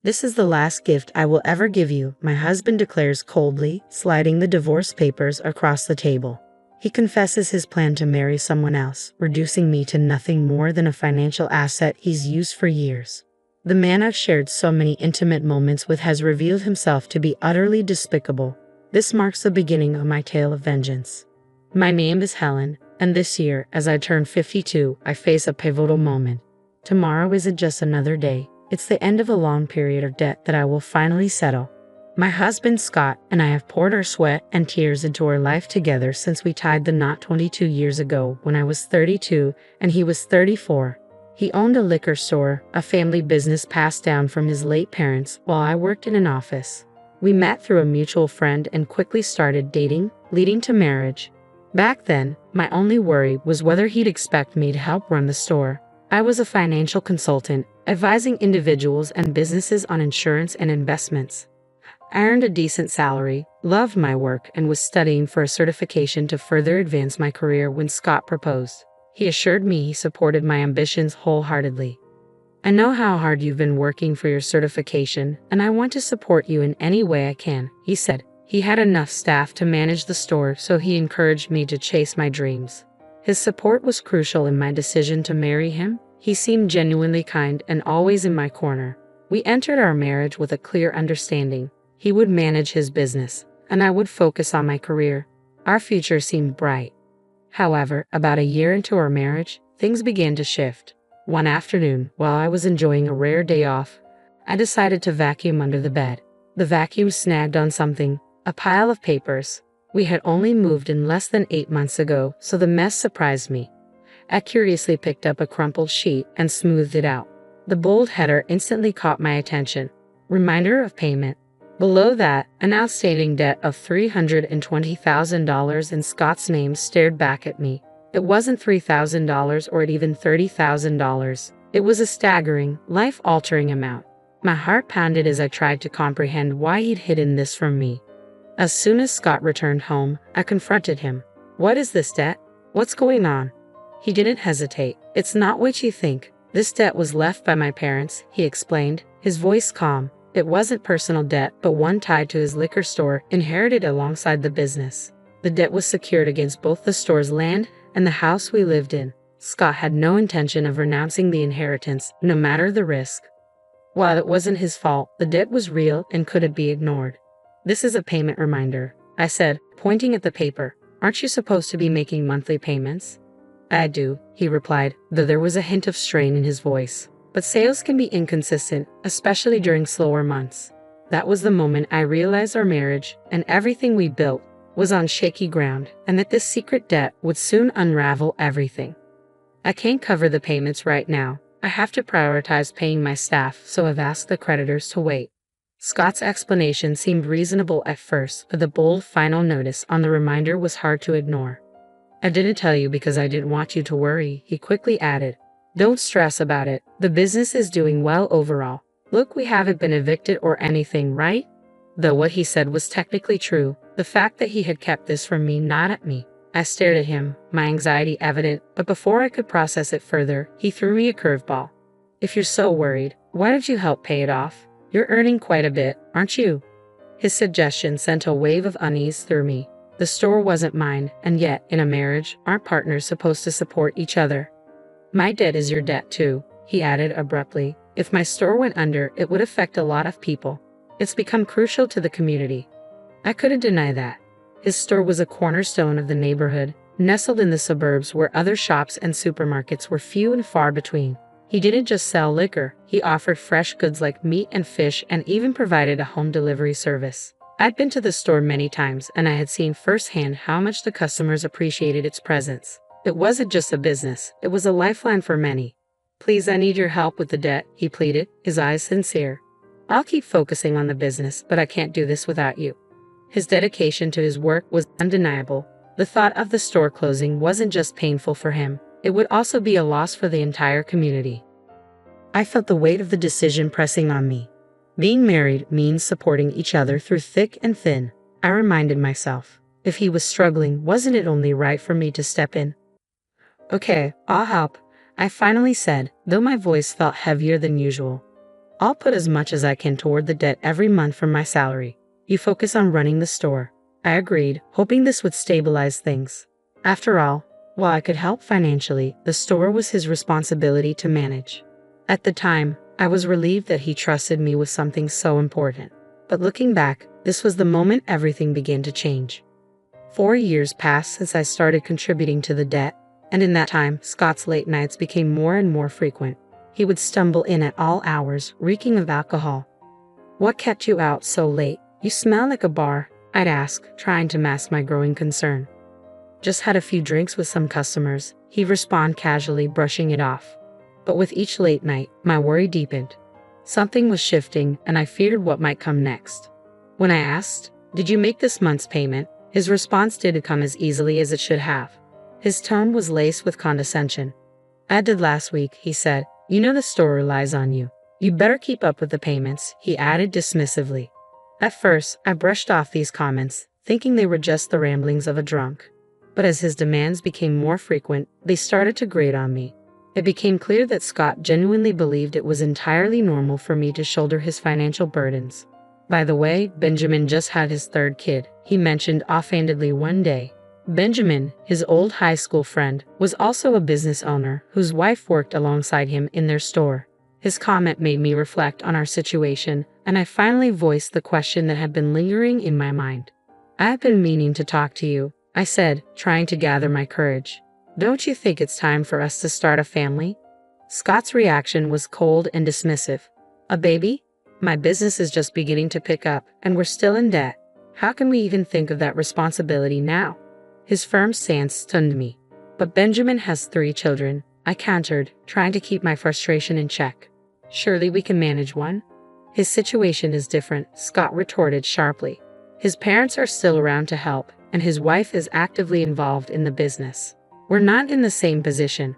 "This is the last gift I will ever give you," my husband declares coldly, sliding the divorce papers across the table. He confesses his plan to marry someone else, reducing me to nothing more than a financial asset he's used for years. The man I've shared so many intimate moments with has revealed himself to be utterly despicable. This marks the beginning of my tale of vengeance. My name is Helen, and this year, as I turn 52, I face a pivotal moment. Tomorrow isn't just another day, it's the end of a long period of debt that I will finally settle. My husband Scott and I have poured our sweat and tears into our life together since we tied the knot 22 years ago when I was 32 and he was 34. He owned a liquor store, a family business passed down from his late parents, while I worked in an office. We met through a mutual friend and quickly started dating, leading to marriage. Back then, my only worry was whether he'd expect me to help run the store. I was a financial consultant, advising individuals and businesses on insurance and investments. I earned a decent salary, loved my work, and was studying for a certification to further advance my career when Scott proposed. He assured me he supported my ambitions wholeheartedly. "I know how hard you've been working for your certification, and I want to support you in any way I can," he said. He had enough staff to manage the store, so he encouraged me to chase my dreams. His support was crucial in my decision to marry him. He seemed genuinely kind and always in my corner. We entered our marriage with a clear understanding. He would manage his business, and I would focus on my career. Our future seemed bright. However, about a year into our marriage, things began to shift. One afternoon, while I was enjoying a rare day off, I decided to vacuum under the bed. The vacuum snagged on something, a pile of papers. We had only moved in less than 8 months ago, so the mess surprised me. I curiously picked up a crumpled sheet and smoothed it out. The bold header instantly caught my attention. Reminder of payment. Below that, an outstanding debt of $320,000 in Scott's name stared back at me. It wasn't $3,000 or even $30,000. It was a staggering, life-altering amount. My heart pounded as I tried to comprehend why he'd hidden this from me. As soon as Scott returned home, I confronted him. "What is this debt? What's going on?" He didn't hesitate. "It's not what you think. This debt was left by my parents," he explained, his voice calm. It wasn't personal debt, but one tied to his liquor store, inherited alongside the business. The debt was secured against both the store's land and the house we lived in. Scott had no intention of renouncing the inheritance, no matter the risk. While it wasn't his fault, the debt was real and couldn't be ignored. "This is a payment reminder," I said, pointing at the paper. "Aren't you supposed to be making monthly payments?" "I do," he replied, though there was a hint of strain in his voice. "But sales can be inconsistent, especially during slower months." That was the moment I realized our marriage and everything we built was on shaky ground, and that this secret debt would soon unravel everything. "I can't cover the payments right now. I have to prioritize paying my staff, so I've asked the creditors to wait." Scott's explanation seemed reasonable at first, but the bold final notice on the reminder was hard to ignore. "I didn't tell you because I didn't want you to worry," he quickly added. "Don't stress about it. The business is doing well overall. Look, we haven't been evicted or anything, right?" Though what he said was technically true, the fact that he had kept this from me gnawed at me. I stared at him, my anxiety evident, but before I could process it further, he threw me a curveball. "If you're so worried, why don't you help pay it off? You're earning quite a bit, aren't you?" His suggestion sent a wave of unease through me. The store wasn't mine, and yet, in a marriage, aren't partners supposed to support each other? "My debt is your debt too," he added abruptly. "If my store went under, it would affect a lot of people. It's become crucial to the community." I couldn't deny that. His store was a cornerstone of the neighborhood, nestled in the suburbs where other shops and supermarkets were few and far between. He didn't just sell liquor, he offered fresh goods like meat and fish and even provided a home delivery service. I'd been to the store many times, and I had seen firsthand how much the customers appreciated its presence. It wasn't just a business, it was a lifeline for many. "Please, I need your help with the debt," he pleaded, his eyes sincere. "I'll keep focusing on the business, but I can't do this without you." His dedication to his work was undeniable. The thought of the store closing wasn't just painful for him, it would also be a loss for the entire community. I felt the weight of the decision pressing on me. Being married means supporting each other through thick and thin. I reminded myself, if he was struggling, wasn't it only right for me to step in? "Okay, I'll help," I finally said, though my voice felt heavier than usual. I'll put as much as I can toward the debt every month from my salary. You focus on running the store." I agreed, hoping this would stabilize things. After all, while I could help financially, the store was his responsibility to manage. At the time, I was relieved that he trusted me with something so important. But looking back, this was the moment everything began to change. 4 years passed since I started contributing to the debt, and in that time, Scott's late nights became more and more frequent. He would stumble in at all hours, reeking of alcohol. "What kept you out so late? You smell like a bar," I'd ask, trying to mask my growing concern. "Just had a few drinks with some customers," he'd respond casually, brushing it off. But with each late night, my worry deepened. Something was shifting, and I feared what might come next. When I asked, "Did you make this month's payment?" his response didn't come as easily as it should have. His tone was laced with condescension. "I did last week," he said. "You know the store relies on you. You better keep up with the payments," he added dismissively. At first, I brushed off these comments, thinking they were just the ramblings of a drunk. But as his demands became more frequent, they started to grate on me. It became clear that Scott genuinely believed it was entirely normal for me to shoulder his financial burdens. "By the way, Benjamin just had his third kid," he mentioned offhandedly one day. Benjamin, his old high school friend, was also a business owner whose wife worked alongside him in their store. His comment made me reflect on our situation, and I finally voiced the question that had been lingering in my mind. "I've been meaning to talk to you," I said, trying to gather my courage. "Don't you think it's time for us to start a family?" Scott's reaction was cold and dismissive. "A baby? My business is just beginning to pick up, and we're still in debt. How can we even think of that responsibility now?" His firm stance stunned me. "But Benjamin has 3 children," I countered, trying to keep my frustration in check. "Surely we can manage one?" "His situation is different," Scott retorted sharply. "His parents are still around to help, and his wife is actively involved in the business. We're not in the same position."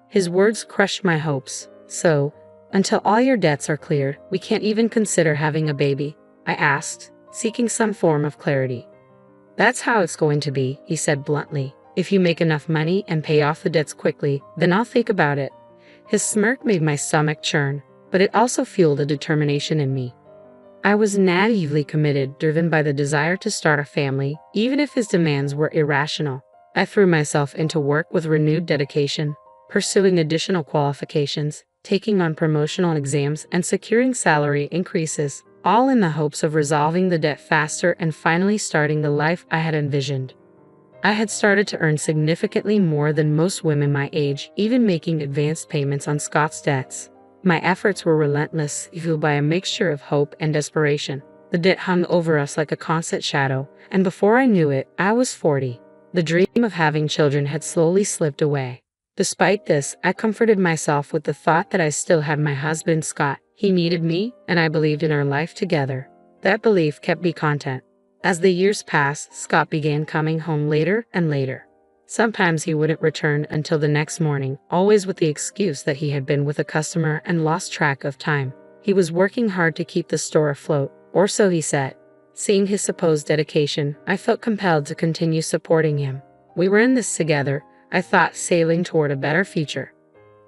His words crushed my hopes. "So, until all your debts are cleared, we can't even consider having a baby?" I asked, seeking some form of clarity. "That's how it's going to be," he said bluntly. "If you make enough money and pay off the debts quickly, then I'll think about it." His smirk made my stomach churn, but it also fueled a determination in me. I was naively committed, driven by the desire to start a family, even if his demands were irrational. I threw myself into work with renewed dedication, pursuing additional qualifications, taking on promotional exams, and securing salary increases, all in the hopes of resolving the debt faster and finally starting the life I had envisioned. I had started to earn significantly more than most women my age, even making advanced payments on Scott's debts. My efforts were relentless, fueled by a mixture of hope and desperation. The debt hung over us like a constant shadow, and before I knew it, I was 40. The dream of having children had slowly slipped away. Despite this, I comforted myself with the thought that I still had my husband, Scott. He needed me, and I believed in our life together. That belief kept me content. As the years passed, Scott began coming home later and later. Sometimes he wouldn't return until the next morning, always with the excuse that he had been with a customer and lost track of time. He was working hard to keep the store afloat, or so he said. Seeing his supposed dedication, I felt compelled to continue supporting him. We were in this together, I thought, sailing toward a better future.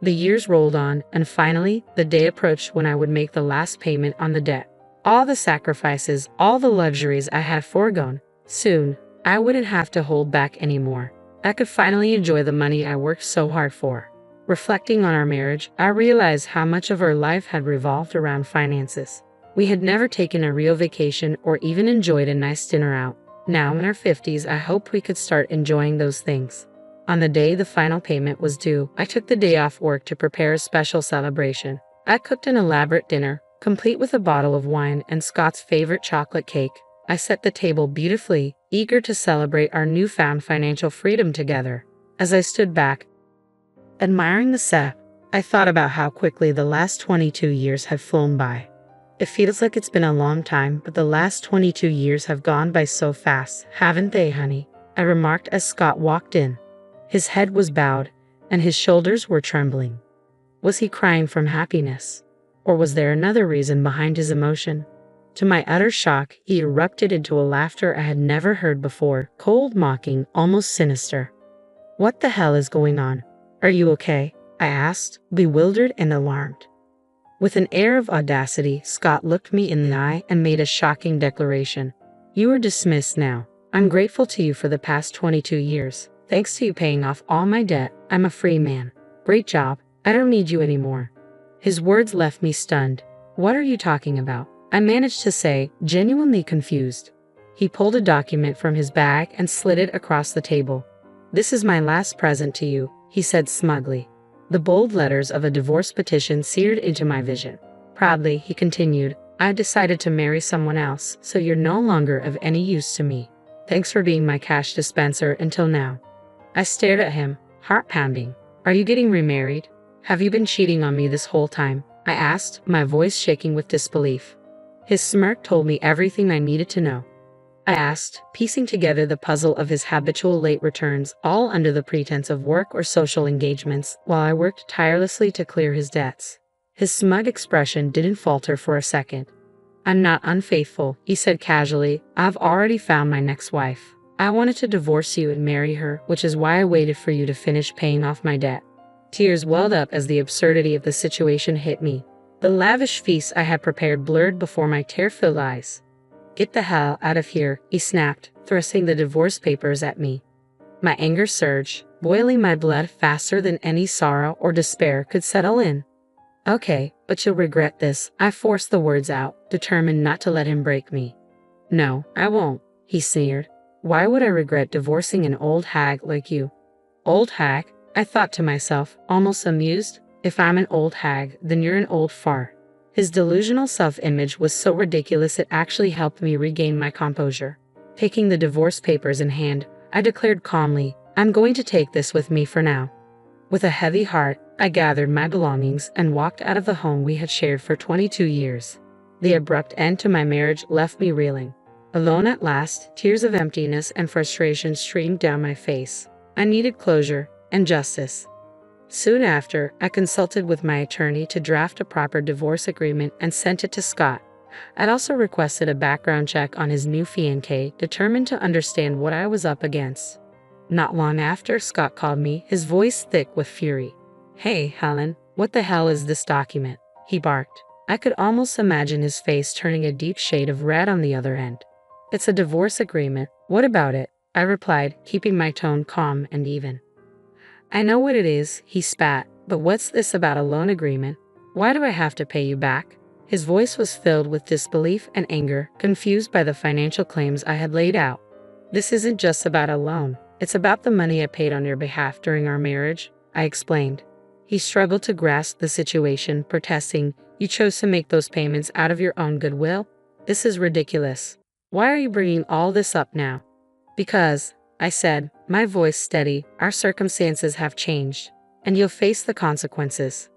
The years rolled on, and finally, the day approached when I would make the last payment on the debt. All the sacrifices, all the luxuries I had foregone. Soon, I wouldn't have to hold back anymore. I could finally enjoy the money I worked so hard for. Reflecting on our marriage, I realized how much of our life had revolved around finances. We had never taken a real vacation or even enjoyed a nice dinner out. Now in our 50s, I hoped we could start enjoying those things. On the day the final payment was due, I took the day off work to prepare a special celebration. I cooked an elaborate dinner, complete with a bottle of wine and Scott's favorite chocolate cake. I set the table beautifully, eager to celebrate our newfound financial freedom together. As I stood back, admiring the set, I thought about how quickly the last 22 years had flown by. It feels like it's been a long time, but the last 22 years have gone by so fast, haven't they, honey? I remarked as Scott walked in. His head was bowed, and his shoulders were trembling. Was he crying from happiness? Or was there another reason behind his emotion? To my utter shock, he erupted into a laughter I had never heard before, cold, mocking, almost sinister. "What the hell is going on? Are you okay?" I asked, bewildered and alarmed. With an air of audacity, Scott looked me in the eye and made a shocking declaration. You are dismissed now. I'm grateful to you for the past 22 years. Thanks to you paying off all my debt, I'm a free man. Great job. I don't need you anymore. His words left me stunned. What are you talking about? I managed to say, genuinely confused. He pulled a document from his bag and slid it across the table. This is my last present to you, he said smugly. The bold letters of a divorce petition seared into my vision. Proudly, he continued, I decided to marry someone else, so you're no longer of any use to me. Thanks for being my cash dispenser until now. I stared at him, heart pounding. Are you getting remarried? Have you been cheating on me this whole time? I asked, my voice shaking with disbelief. His smirk told me everything I needed to know. I asked, piecing together the puzzle of his habitual late returns, all under the pretense of work or social engagements, while I worked tirelessly to clear his debts. His smug expression didn't falter for a second. I'm not unfaithful, he said casually. I've already found my next wife. I wanted to divorce you and marry her, which is why I waited for you to finish paying off my debt. Tears welled up as the absurdity of the situation hit me. The lavish feast I had prepared blurred before my tear-filled eyes. Get the hell out of here, he snapped, thrusting the divorce papers at me. My anger surged, boiling my blood faster than any sorrow or despair could settle in. Okay, but you'll regret this, I forced the words out, determined not to let him break me. No, I won't, he sneered. Why would I regret divorcing an old hag like you? Old hag? I thought to myself, almost amused. If I'm an old hag, then you're an old fart. His delusional self-image was so ridiculous it actually helped me regain my composure. Taking the divorce papers in hand, I declared calmly, I'm going to take this with me for now. With a heavy heart, I gathered my belongings and walked out of the home we had shared for 22 years. The abrupt end to my marriage left me reeling. Alone at last, tears of emptiness and frustration streamed down my face. I needed closure and justice. Soon after, I consulted with my attorney to draft a proper divorce agreement and sent it to Scott. I'd also requested a background check on his new fiancée, determined to understand what I was up against. Not long after, Scott called me, his voice thick with fury. Hey, Helen, what the hell is this document? He barked. I could almost imagine his face turning a deep shade of red on the other end. It's a divorce agreement. What about it? I replied, keeping my tone calm and even. I know what it is, he spat, but what's this about a loan agreement? Why do I have to pay you back? His voice was filled with disbelief and anger, confused by the financial claims I had laid out. This isn't just about a loan. It's about the money I paid on your behalf during our marriage, I explained. He struggled to grasp the situation, protesting, You chose to make those payments out of your own goodwill? This is ridiculous. Why are you bringing all this up now? Because, I said, my voice steady, our circumstances have changed, and you'll face the consequences.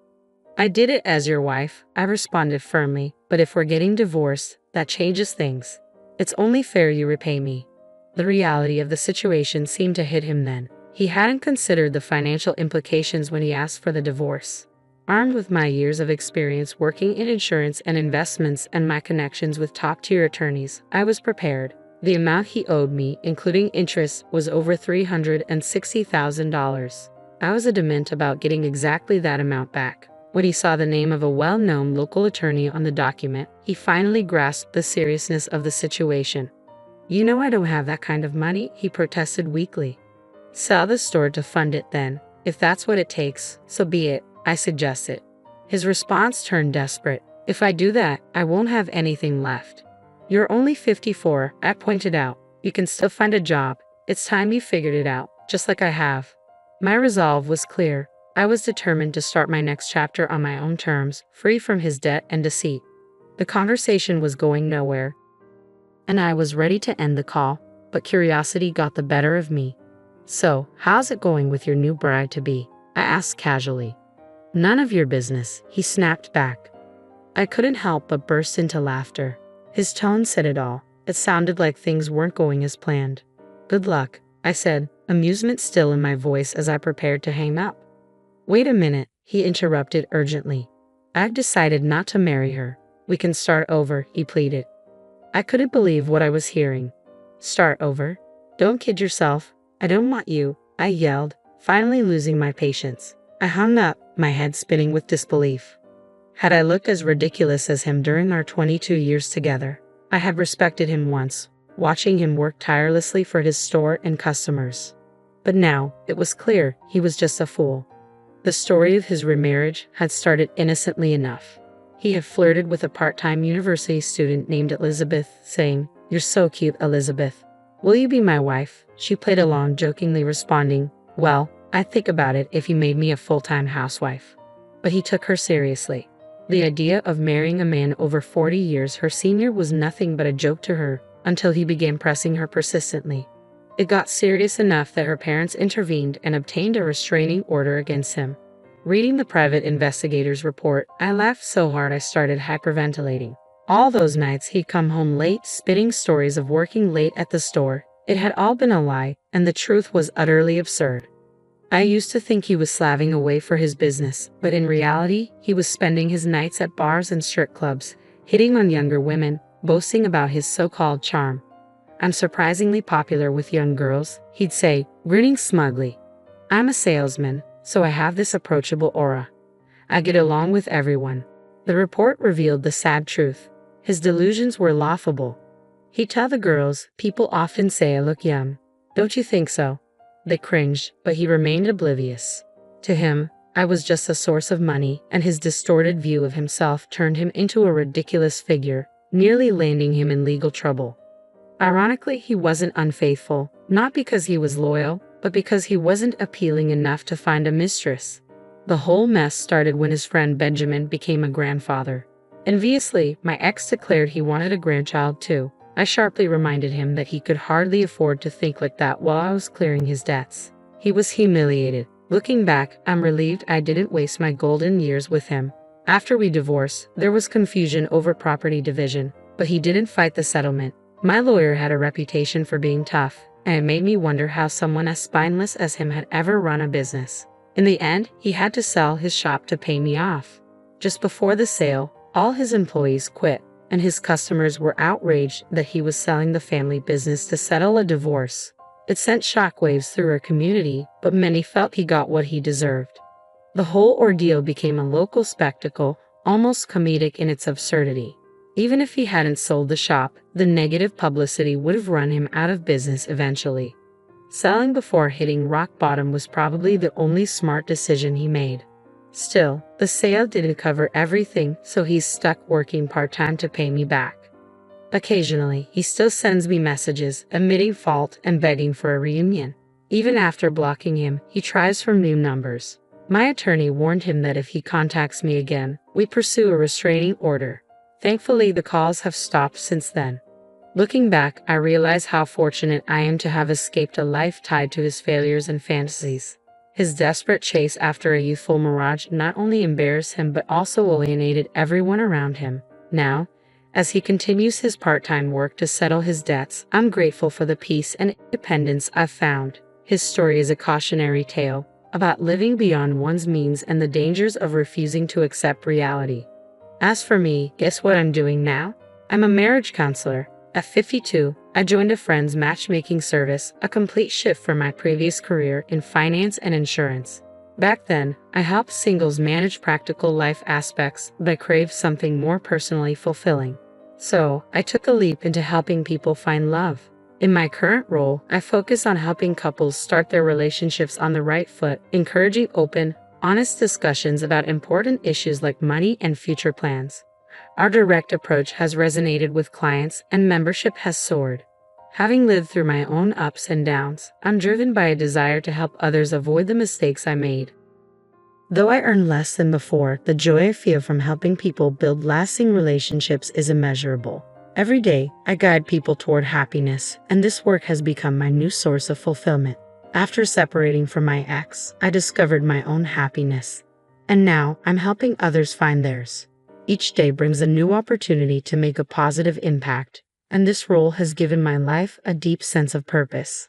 I did it as your wife, I responded firmly, but if we're getting divorced, that changes things. It's only fair you repay me. The reality of the situation seemed to hit him then. He hadn't considered the financial implications when he asked for the divorce. Armed with my years of experience working in insurance and investments and my connections with top-tier attorneys, I was prepared. The amount he owed me, including interest, was over $360,000. I was adamant about getting exactly that amount back. When he saw the name of a well-known local attorney on the document, he finally grasped the seriousness of the situation. You know I don't have that kind of money, he protested weakly. Sell the store to fund it then. If that's what it takes, so be it, I suggested. His response turned desperate. If I do that, I won't have anything left. You're only 54, I pointed out. You can still find a job. It's time you figured it out, just like I have. My resolve was clear. I was determined to start my next chapter on my own terms, free from his debt and deceit. The conversation was going nowhere, and I was ready to end the call, but curiosity got the better of me. So, how's it going with your new bride-to-be? I asked casually. None of your business, he snapped back. I couldn't help but burst into laughter. His tone said it all. It sounded like things weren't going as planned. Good luck, I said, amusement still in my voice as I prepared to hang up. Wait a minute, he interrupted urgently. I've decided not to marry her. We can start over, he pleaded. I couldn't believe what I was hearing. Start over? Don't kid yourself. I don't want you, I yelled, finally losing my patience. I hung up, my head spinning with disbelief. Had I looked as ridiculous as him during our 22 years together? I had respected him once, watching him work tirelessly for his store and customers. But now, it was clear he was just a fool. The story of his remarriage had started innocently enough. He had flirted with a part-time university student named Elizabeth, saying, "You're so cute, Elizabeth. Will you be my wife?" She played along, jokingly responding, "Well, I'd think about it if you made me a full-time housewife." But he took her seriously. The idea of marrying a man over 40 years her senior was nothing but a joke to her, until he began pressing her persistently. It got serious enough that her parents intervened and obtained a restraining order against him. Reading the private investigator's report, I laughed so hard I started hyperventilating. All those nights he'd come home late, spinning stories of working late at the store. It had all been a lie, and the truth was utterly absurd. I used to think he was slaving away for his business, but in reality, he was spending his nights at bars and strip clubs, hitting on younger women, boasting about his so-called charm. "I'm surprisingly popular with young girls," he'd say, grinning smugly. "I'm a salesman, so I have this approachable aura. I get along with everyone." The report revealed the sad truth. His delusions were laughable. He'd tell the girls, "People often say I look young. Don't you think so?" They cringed, but he remained oblivious. To him, I was just a source of money, and his distorted view of himself turned him into a ridiculous figure, nearly landing him in legal trouble. Ironically, he wasn't unfaithful, not because he was loyal, but because he wasn't appealing enough to find a mistress. The whole mess started when his friend Benjamin became a grandfather. Enviously, my ex declared he wanted a grandchild too. I sharply reminded him that he could hardly afford to think like that while I was clearing his debts. He was humiliated. Looking back, I'm relieved I didn't waste my golden years with him. After we divorced, there was confusion over property division, but he didn't fight the settlement. My lawyer had a reputation for being tough, and it made me wonder how someone as spineless as him had ever run a business. In the end, he had to sell his shop to pay me off. Just before the sale, all his employees quit, and his customers were outraged that he was selling the family business to settle a divorce. It sent shockwaves through our community, but many felt he got what he deserved. The whole ordeal became a local spectacle, almost comedic in its absurdity. Even if he hadn't sold the shop, the negative publicity would have run him out of business eventually. Selling before hitting rock bottom was probably the only smart decision he made. Still, the sale didn't cover everything, so he's stuck working part-time to pay me back. Occasionally, he still sends me messages, admitting fault and begging for a reunion. Even after blocking him, he tries from new numbers. My attorney warned him that if he contacts me again, we pursue a restraining order. Thankfully, the calls have stopped since then. Looking back, I realize how fortunate I am to have escaped a life tied to his failures and fantasies. His desperate chase after a youthful mirage not only embarrassed him but also alienated everyone around him. Now, as he continues his part-time work to settle his debts, I'm grateful for the peace and independence I've found. His story is a cautionary tale about living beyond one's means and the dangers of refusing to accept reality. As for me, guess what I'm doing now? I'm a marriage counselor. At 52, I joined a friend's matchmaking service, a complete shift from my previous career in finance and insurance. Back then, I helped singles manage practical life aspects that crave something more personally fulfilling. So, I took a leap into helping people find love. In my current role, I focus on helping couples start their relationships on the right foot, encouraging open, honest discussions about important issues like money and future plans. Our direct approach has resonated with clients and membership has soared. Having lived through my own ups and downs, I'm driven by a desire to help others avoid the mistakes I made. Though I earn less than before, the joy I feel from helping people build lasting relationships is immeasurable. Every day, I guide people toward happiness, and this work has become my new source of fulfillment. After separating from my ex, I discovered my own happiness, and now I'm helping others find theirs. Each day brings a new opportunity to make a positive impact, and this role has given my life a deep sense of purpose.